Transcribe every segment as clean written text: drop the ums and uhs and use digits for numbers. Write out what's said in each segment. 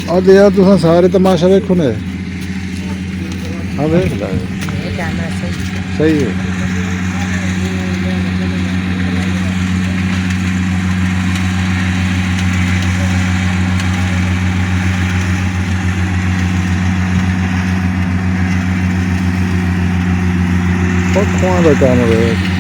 ਅੱਜ ਯਾਰ ਤੁਸੀਂ ਸਾਰੇ ਤਮਾਸ਼ਾ ਵੇਖੋ ਨੇ ਹਾਂ ਵੇਖ ਲੈ ਸਹੀ ਹੈ ਪੱਖਾਂ ਦਾ ਕੰਮ ਹੈ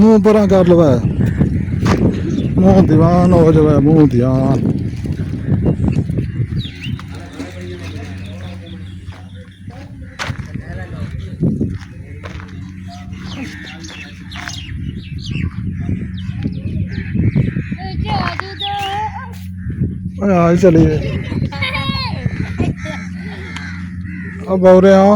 मुंह परा कर लो मुंह दीवान हो जाए मुंह ध्यान आज चलिए अब हो रहे हो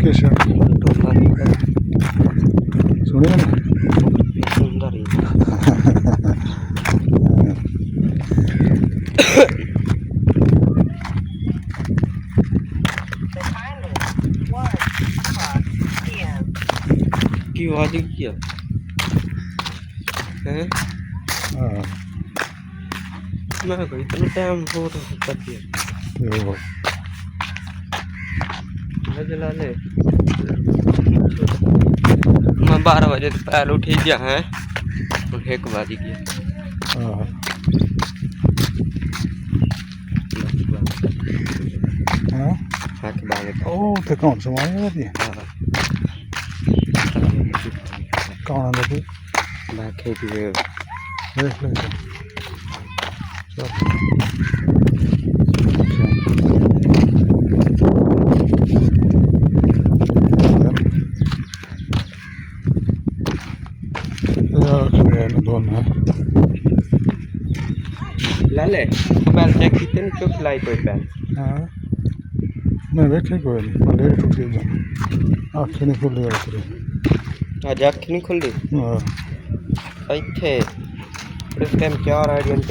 किस सुनिए ना की आवाज किया है हाँ मैं कोई इतना टाइम हो तो सकती है देखो जला ले मैं 12 बजे पहले उठी गया है एक बारी की हाँ हाँ हाँ के बारे ओ तो कौन सा मांगे जाती है कौन आंदा तू मैं खेती में देख ले चल दोनों लाले मोबाइल चेक कितने ने चुप लाई कोई पैन हाँ मैं बैठे कोई नहीं मैं लेट उठ गया आँखें नहीं खुल रही तेरी आज आँख नहीं खुल रही हाँ इतने इस टाइम 4 आइडियन